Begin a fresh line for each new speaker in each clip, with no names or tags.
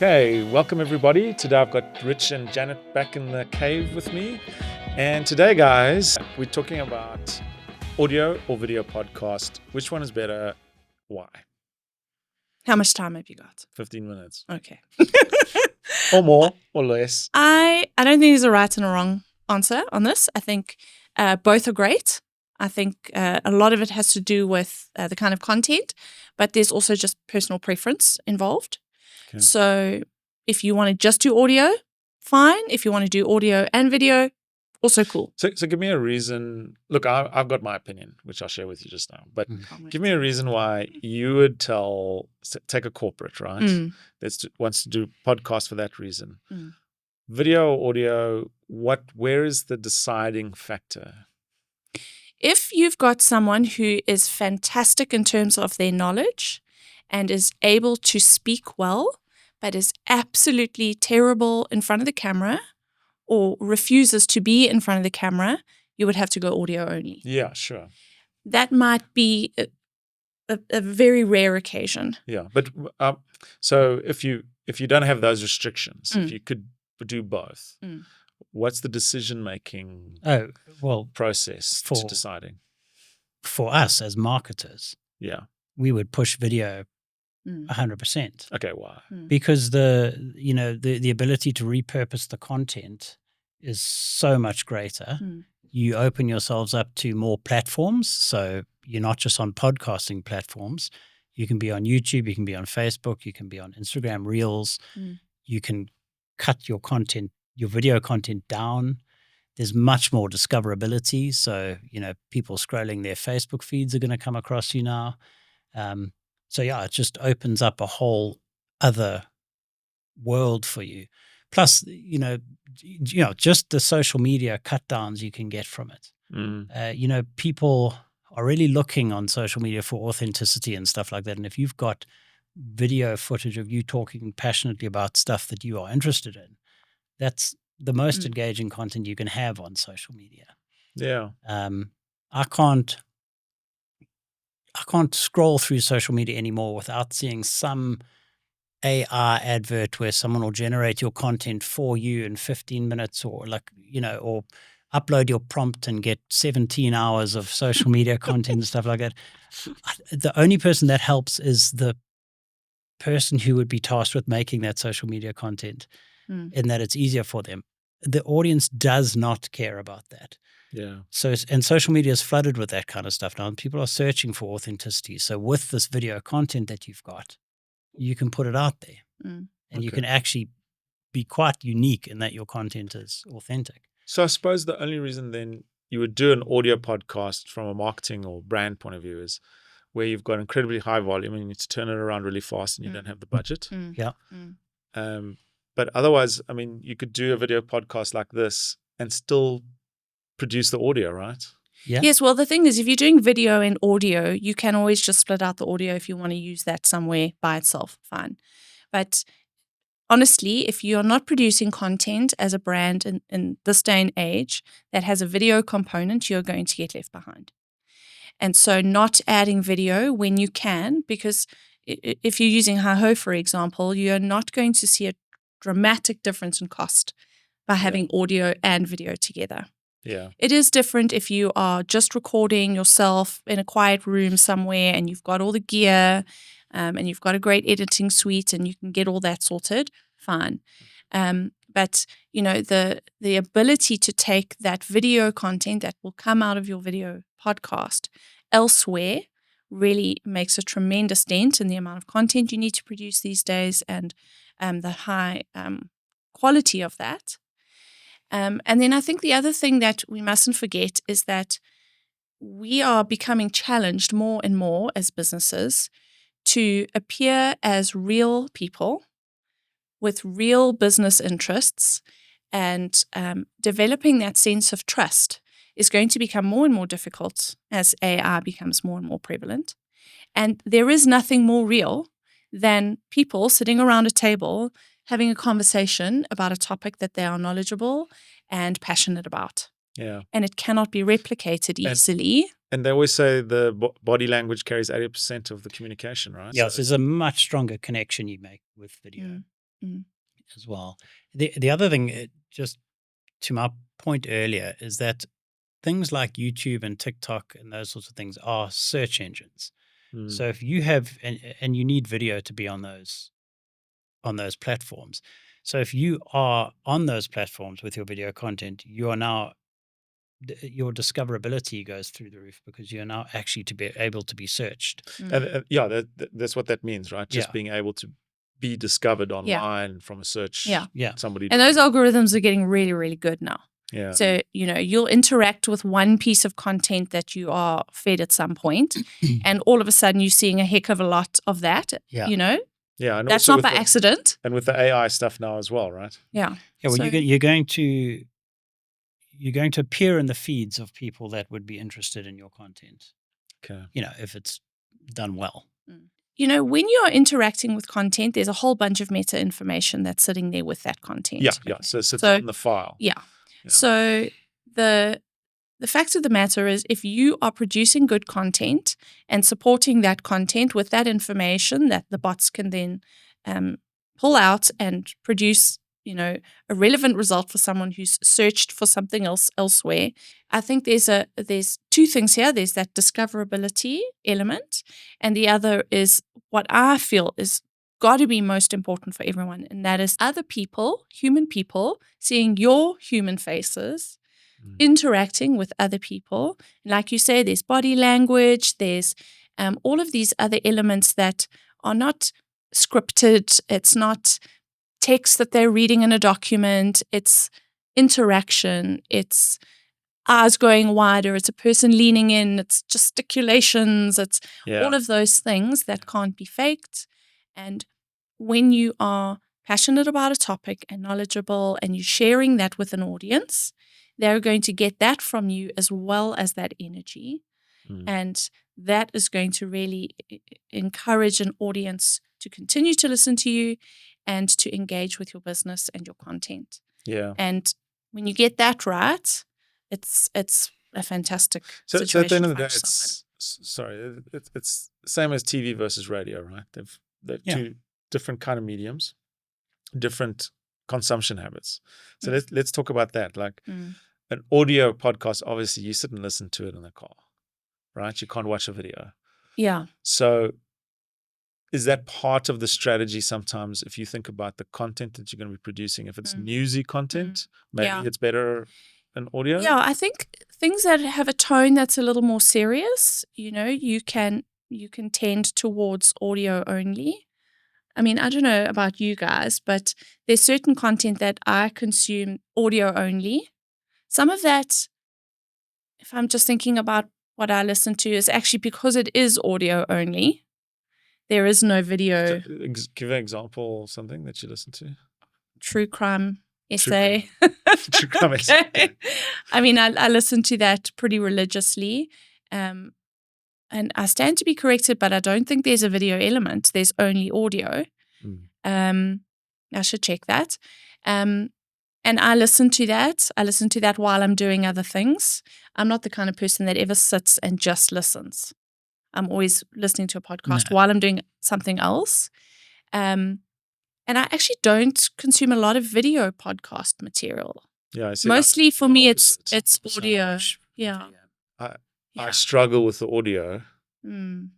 Okay, welcome everybody. Today I've got Rich and Janet back in the cave with me. And today, guys, we're talking about audio or video podcast. Which one is better? Why?
How much time have you got?
15 minutes.
Okay.
Or more or less.
I don't think there's a right and a wrong answer on this. I think both are great. I think a lot of it has to do with the kind of content, but there's also just personal preference involved.
Okay.
So if you want to just do audio, fine. If you want to do audio and video, also cool.
So give me a reason. Look, I've got my opinion, which I'll share with you just now. But give me a reason why you would take a corporate, right? That wants to do podcast for that reason. Video or audio, where is the deciding factor?
If you've got someone who is fantastic in terms of their knowledge and is able to speak well, but is absolutely terrible in front of the camera or refuses to be in front of the camera, you would have to go audio only.
Yeah, sure.
That might be a very rare occasion.
Yeah, but so if you don't have those restrictions, if you could do both, what's the decision-making process to deciding?
For us as marketers, we would push video 100%.
Okay, why?
Because the ability to repurpose the content is so much greater. You open yourselves up to more platforms, so you're not just on podcasting platforms. You can be on YouTube, you can be on Facebook, you can be on Instagram Reels. You can cut your content, your video content down. There's much more discoverability. So, people scrolling their Facebook feeds are going to come across you now. It just opens up a whole other world for you. Plus, just the social media cut downs you can get from it. People are really looking on social media for authenticity and stuff like that. And if you've got video footage of you talking passionately about stuff that you are interested in, that's the most engaging content you can have on social media.
Yeah.
I can't scroll through social media anymore without seeing some AI advert where someone will generate your content for you in 15 minutes or or upload your prompt and get 17 hours of social media content and stuff like that. The only person that helps is the person who would be tasked with making that social media content in that it's easier for them. The audience does not care about that.
Yeah.
And social media is flooded with that kind of stuff now. And people are searching for authenticity. So with this video content that you've got, you can put it out there. And you can actually be quite unique in that your content is authentic.
So I suppose the only reason then you would do an audio podcast from a marketing or brand point of view is where you've got incredibly high volume and you need to turn it around really fast and you don't have the budget.
Yeah.
But otherwise, you could do a video podcast like this and still produce the audio, right?
Yeah.
Yes, well, the thing is, if you're doing video and audio, you can always just split out the audio if you want to use that somewhere by itself, fine. But honestly, if you're not producing content as a brand in this day and age that has a video component, you're going to get left behind. And so not adding video when you can, because if you're using HiHo, for example, you're not going to see a dramatic difference in cost by having audio and video together.
Yeah.
It is different if you are just recording yourself in a quiet room somewhere and you've got all the gear and you've got a great editing suite and you can get all that sorted, fine. But the ability to take that video content that will come out of your video podcast elsewhere really makes a tremendous dent in the amount of content you need to produce these days and the high quality of that. And then I think the other thing that we mustn't forget is that we are becoming challenged more and more as businesses to appear as real people with real business interests, and developing that sense of trust is going to become more and more difficult as AI becomes more and more prevalent. And there is nothing more real than people sitting around a table having a conversation about a topic that they are knowledgeable and passionate about.
Yeah.
And it cannot be replicated easily.
And they always say the body language carries 80% of the communication, right?
Yes, there's a much stronger connection you make with video. as well. The other thing, just to my point earlier, is that things like YouTube and TikTok and those sorts of things are search engines. So if you have, and you need video to be on those platforms. So if you are on those platforms with your video content, you are now, your discoverability goes through the roof because you're now actually to be able to be searched.
And that's what that means, right? Just being able to be discovered online from a search. Somebody.
And those algorithms are getting really, really good now.
Yeah.
So, you'll interact with one piece of content that you are fed at some point, and all of a sudden you're seeing a heck of a lot of that,
Yeah, and
that's
also
not by accident.
And with the AI stuff now as well, right?
Yeah.
Yeah, well, you're going to appear in the feeds of people that would be interested in your content.
Okay.
If it's done well.
When you're interacting with content, there's a whole bunch of meta information that's sitting there with that content.
Yeah. So it sits in the file.
Yeah. So the fact of the matter is, if you are producing good content and supporting that content with that information that the bots can then pull out and produce, a relevant result for someone who's searched for something else elsewhere. I think there's two things here. There's that discoverability element, and the other is what I feel is got to be most important for everyone, and that is other people, human people, seeing your human faces, interacting with other people. Like you say, there's body language, there's all of these other elements that are not scripted. It's not text that they're reading in a document. It's interaction. It's eyes going wider. It's a person leaning in. It's gesticulations. It's all of those things that can't be faked. And when you are passionate about a topic and knowledgeable and you're sharing that with an audience, they're going to get that from you as well as that energy. And that is going to really encourage an audience to continue to listen to you and to engage with your business and your content.
Yeah.
And when you get that right, it's a fantastic situation.
So at the end of the day, it's the same as TV versus radio, right? They're two different kind of mediums, different consumption habits. So let's talk about that. Like an audio podcast, obviously you sit and listen to it in the car, right? You can't watch a video.
Yeah.
So is that part of the strategy sometimes if you think about the content that you're going to be producing? If it's newsy content, maybe it's better in audio?
Yeah, I think things that have a tone that's a little more serious, you can tend towards audio only. I mean, I don't know about you guys, but there's certain content that I consume audio only. Some of that, if I'm just thinking about what I listen to, is actually because it is audio only. There is no video.
So, give an example of something that you listen to.
True crime essay.
True crime essay.
Okay. I mean, I listen to that pretty religiously. And I stand to be corrected, but I don't think there's a video element. There's only audio. I should check that. And I listen to that. I listen to that while I'm doing other things. I'm not the kind of person that ever sits and just listens. I'm always listening to a podcast while I'm doing something else. And I actually don't consume a lot of video podcast material.
Yeah, I see.
Mostly for me, it's audio. Yeah.
I struggle with the audio.
Maybe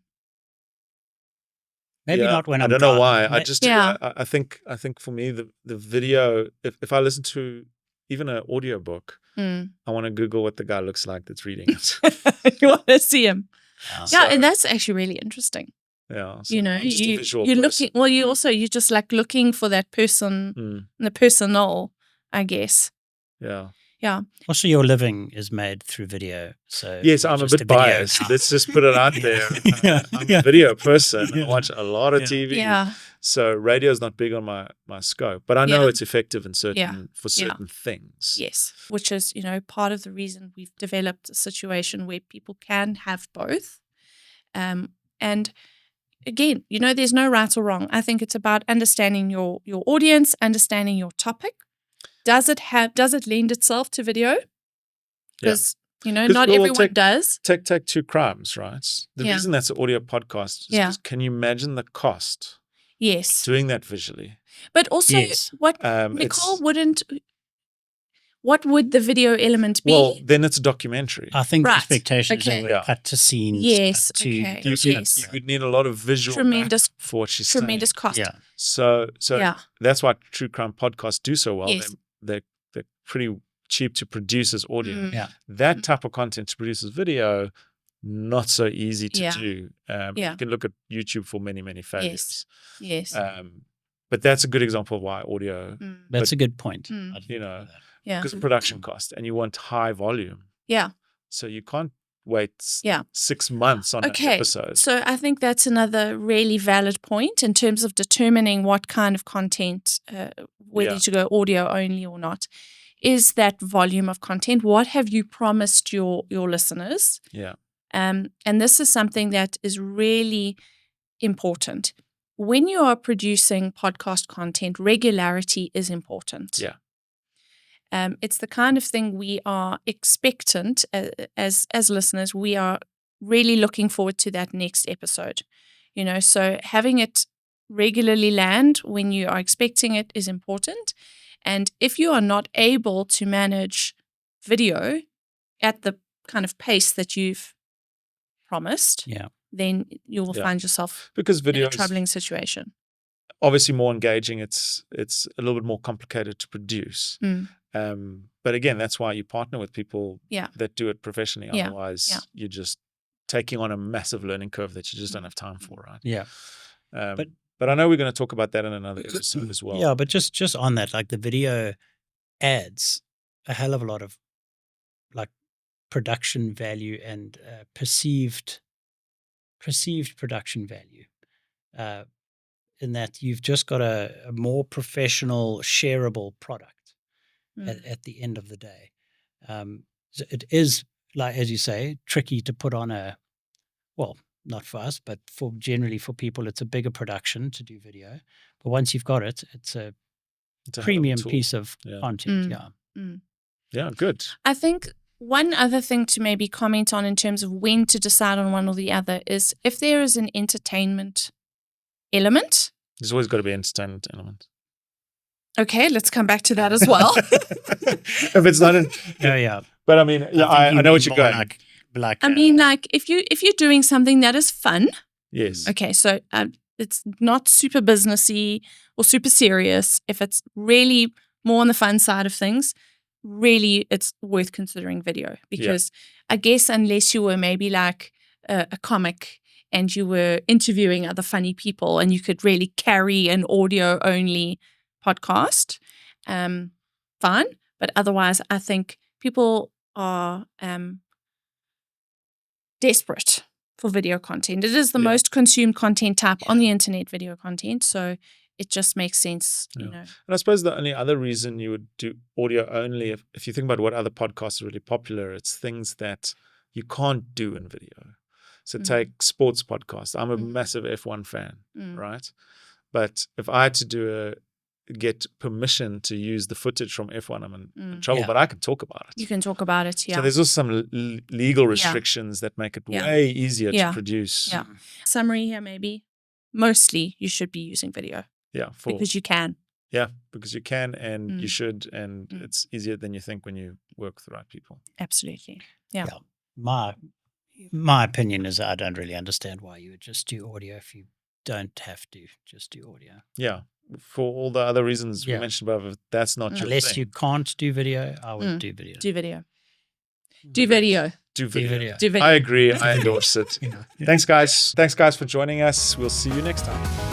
not when
I
I'm
don't know why. I just I think for me the video, if I listen to even an audio book, I want to Google what the guy looks like that's reading it.
You want to see him. And that's actually really interesting.
Yeah. So
you're looking, well, you're just like looking for that person, the personal, I guess.
Yeah.
Yeah.
Also, your living is made through video. So
yes, I'm a bit biased. Let's just put it out there. I'm a video person. I watch a lot of TV.
Yeah.
So radio is not big on my scope, but I know it's effective in certain things.
Yes, which is part of the reason we've developed a situation where people can have both. And again, there's no right or wrong. I think it's about understanding your audience, understanding your topic. Does it lend itself to video? Because not everyone does.
Take Two Crimes, right? The reason that's an audio podcast is because can you imagine the cost
Yes.
doing that visually.
But also,
Yes.
what Nicole wouldn't. What would the video element be?
Well, then it's a documentary.
I think the
Right.
expectation is
Okay.
that we cut to scenes.
Yes.
cut to,
Okay.
You would need a lot of visual
Tremendous-
backup for what she's
Tremendous
saying.
cost.
Yeah.
So
Yeah.
that's why true crime podcasts do so well.
Yes.
They're pretty cheap to produce as audio.
Yeah.
That type of content to produce as video, not so easy to
Yeah.
do.
Yeah.
You can look at YouTube for many, many failures.
Yes.
But that's a good example of why audio,
That's a good point.
Mm.
I'd
you
agree
know,
with that.
Yeah.
because of production cost, and you want high volume.
Yeah.
So you can't wait
Yeah.
6 months on an episode.
So I think that's another really valid point in terms of determining what kind of content, whether to go audio only or not, is that volume of content. What have you promised your listeners?
Yeah.
And this is something that is really important. When you are producing podcast content, regularity is important.
Yeah.
It's the kind of thing we are expectant as listeners. We are really looking forward to that next episode. So having it regularly land when you are expecting it is important. And if you are not able to manage video at the kind of pace that you've promised, then you will find yourself
because video
in a troubling situation.
Obviously more engaging. It's a little bit more complicated to produce. But again, that's why you partner with people that do it professionally. Otherwise, you're just taking on a massive learning curve that you just don't have time for, right?
Yeah.
But I know we're going to talk about that in another episode as well.
Yeah, but just on that, like the video adds a hell of a lot of like production value and perceived production value. In that you've just got a more professional, shareable product at the end of the day. So it is, like as you say, tricky to put on not for us, but generally for people, it's a bigger production to do video. But once you've got it, it's a premium piece of content.
Yeah, good.
I think one other thing to maybe comment on in terms of when to decide on one or the other is if there is an entertainment element.
There's always got to be an entertainment element.
Okay, let's come back to that as well.
If it's not an...
Yeah.
But I mean, I know what you're going.
If you're doing something that is fun.
Yes.
Okay, so it's not super businessy or super serious. If it's really more on the fun side of things, really it's worth considering video. Because I guess unless you were maybe like a comic and you were interviewing other funny people and you could really carry an audio only podcast, fine. But otherwise, I think people are desperate for video content. It is the most consumed content type on the internet, video content. So it just makes sense, you know.
And I suppose the only other reason you would do audio only, if you think about what other podcasts are really popular, it's things that you can't do in video. So take sports podcasts. I'm a massive F1 fan, right? But if I had to get permission to use the footage from F1, I'm in trouble, but I can talk about it.
You can talk about it,
So there's also some legal restrictions that make it way easier to produce.
Yeah. Summary here maybe. Mostly you should be using video.
Yeah.
Because you can.
Yeah, because you can and you should, and it's easier than you think when you work with the right people.
Absolutely. Yeah.
My opinion is I don't really understand why you would just do audio if you don't have to just do audio.
Yeah. For all the other reasons we mentioned above, that's not your
Unless
thing.
you can't do video, I would do video.
Do video. Do video.
Do video.
Do video.
I agree. I endorse it. Thanks, guys. Thanks, guys, for joining us. We'll see you next time.